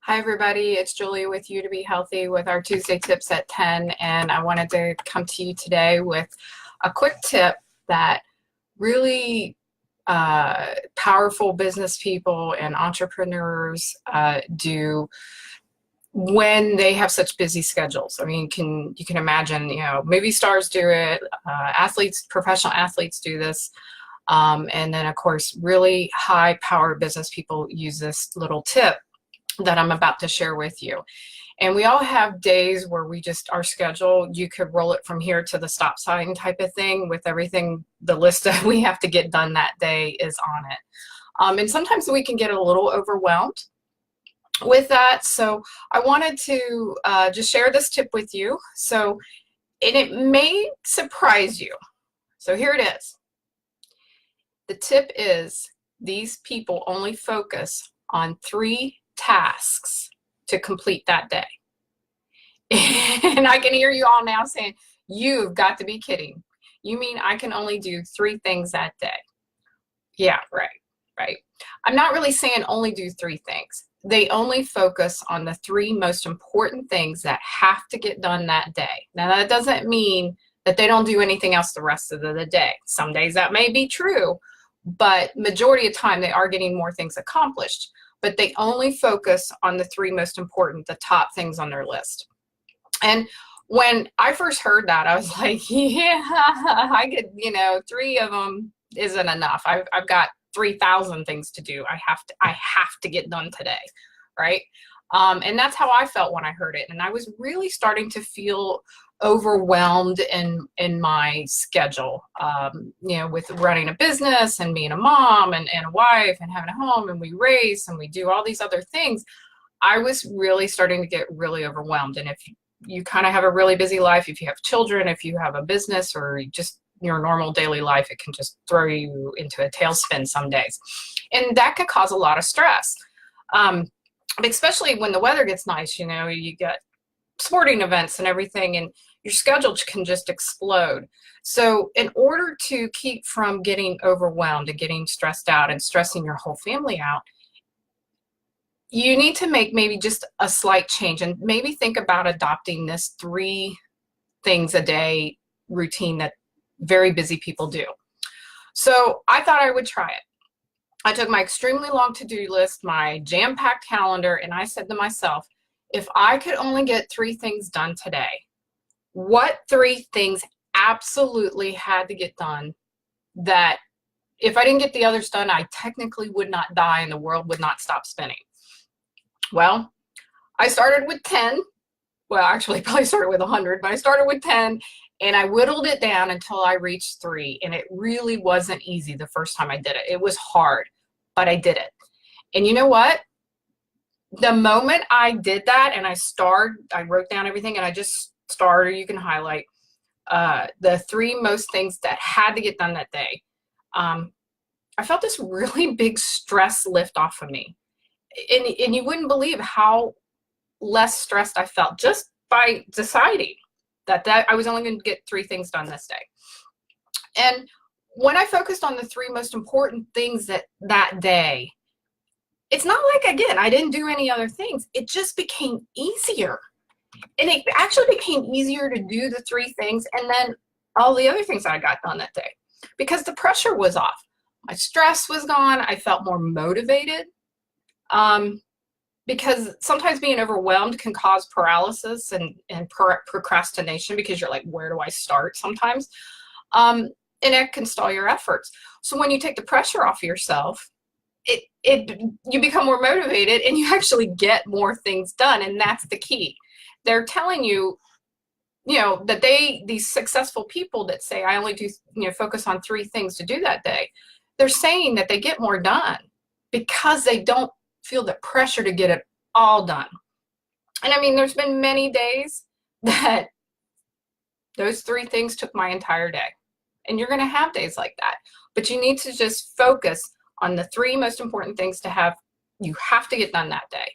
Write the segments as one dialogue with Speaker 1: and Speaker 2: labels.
Speaker 1: Hi, everybody. It's Julie with You to Be Healthy with our Tuesday Tips at 10. And I wanted to come to you today with a quick tip that really powerful business people and entrepreneurs do when they have such busy schedules. I mean, you can imagine, movie stars do it, athletes, professional athletes do this. And then, of course, really high power business people use this little tip that I'm about to share with you. And we all have days where our schedule, you could roll it from here to the stop sign type of thing with everything, the list that we have to get done that day is on it. And sometimes we can get a little overwhelmed with that. So I wanted to just share this tip with you. And it may surprise you. So here it is. The tip is these people only focus on 3 tasks to complete that day. And I can hear you all now saying, you've got to be kidding. You mean I can only do 3 things that day? Yeah, right. I'm not really saying only do 3 things. They only focus on the 3 most important things that have to get done that day. Now, that doesn't mean that they don't do anything else the rest of the day. Some days that may be true, but majority of the time they are getting more things accomplished. But they only focus on the 3 most important, the top things on their list. And when I first heard that, I was like, yeah, I could, 3 of them isn't enough. I've got 3,000 things to do. I have to get done today, right? And that's how I felt when I heard it. And I was really starting to feel overwhelmed in my schedule, with running a business and being a mom and a wife and having a home, and we race and we do all these other things. I was really starting to get really overwhelmed. And if you kind of have a really busy life, if you have children, if you have a business, or just your normal daily life, it can just throw you into a tailspin some days. And that can cause a lot of stress. Especially when the weather gets nice, you get sporting events and everything, and your schedule can just explode. So in order to keep from getting overwhelmed and getting stressed out and stressing your whole family out, you need to make maybe just a slight change and maybe think about adopting this 3 things a day routine that very busy people do. So I thought I would try it. I took my extremely long to-do list, my jam-packed calendar, and I said to myself, if I could only get 3 things done today, what 3 things absolutely had to get done that if I didn't get the others done, I technically would not die and the world would not stop spinning? Well, I started with 10. Well, actually, probably started with 100, but I started with 10, and I whittled it down until I reached 3. And it really wasn't easy the first time I did it. It was hard, but I did it. And you know what? The moment I did that and I wrote down everything and I just starred, or you can highlight the 3 most things that had to get done that day. I felt this really big stress lift off of me. And you wouldn't believe how less stressed I felt just by deciding that I was only going to get 3 things done this day. And when I focused on the 3 most important things that day, it's not like, again, I didn't do any other things. It just became easier. And it actually became easier to do the 3 things and then all the other things I got done that day because the pressure was off. My stress was gone. I felt more motivated. Because sometimes being overwhelmed can cause paralysis and procrastination because you're like, where do I start sometimes? And it can stall your efforts. So when you take the pressure off yourself, you become more motivated and you actually get more things done. And that's the key. They're telling you, that these successful people that say, I only do, focus on 3 things to do that day. They're saying that they get more done because they don't feel the pressure to get it all done. And I mean, there's been many days that those 3 things took my entire day. And you're going to have days like that. But you need to just focus on the 3 most important things you have to get done that day.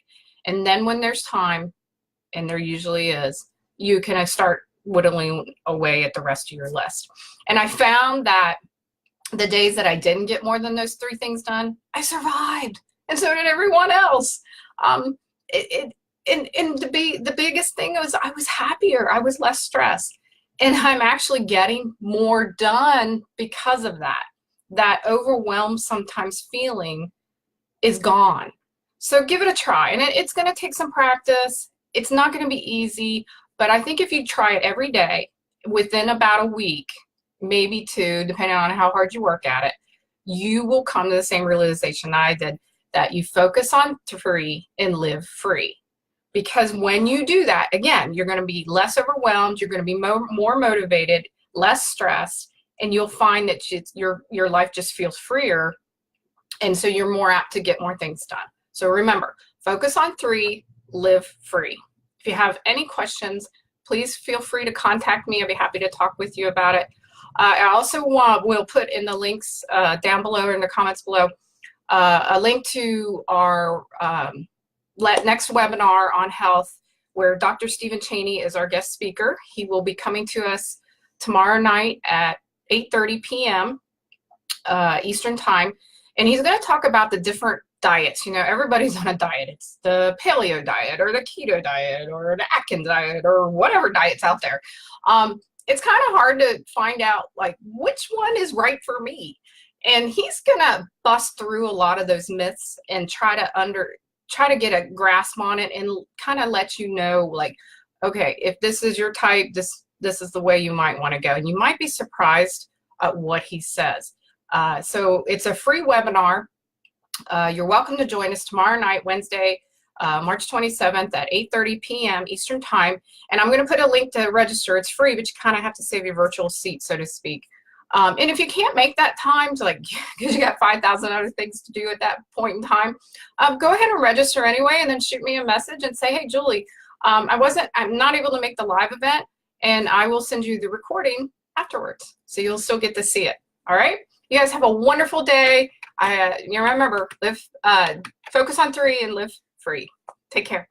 Speaker 1: And then when there's time, and there usually is, you can start whittling away at the rest of your list. And I found that the days that I didn't get more than those 3 things done, I survived. And so did everyone else. and the biggest thing was I was happier. I was less stressed. And I'm actually getting more done because of that. That overwhelmed sometimes feeling is gone. So give it a try. And it's going to take some practice. It's not going to be easy. But I think if you try it every day, within about a week, maybe two, depending on how hard you work at it, you will come to the same realization I did, that you focus on free and live free. Because when you do that, again, you're going to be less overwhelmed, you're going to be more motivated, less stressed, and you'll find that your life just feels freer, and so you're more apt to get more things done. So remember, focus on 3, live free. If you have any questions, please feel free to contact me. I'll be happy to talk with you about it. I also will put in the links down below or in the comments below a link to our next webinar on health, where Dr. Stephen Chaney is our guest speaker. He will be coming to us tomorrow night at 8:30 p.m. Eastern time, and he's going to talk about the different diets. You know, everybody's on a diet. It's the paleo diet or the keto diet or the Atkins diet or whatever diet's out there. It's kind of hard to find out like which one is right for me. And he's going to bust through a lot of those myths and try to get a grasp on it and kind of let you know, like, okay, if this is your type, this is the way you might want to go. And you might be surprised at what he says. So it's a free webinar. You're welcome to join us tomorrow night, Wednesday, March 27th at 8:30 p.m. Eastern time. And I'm going to put a link to register. It's free, but you kind of have to save your virtual seat, so to speak. And if you can't make that time, because you got 5,000 other things to do at that point in time, go ahead and register anyway, and then shoot me a message and say, hey, Julie, I'm not able to make the live event, and I will send you the recording afterwards. So you'll still get to see it. All right. You guys have a wonderful day. Remember, focus on 3 and live free. Take care.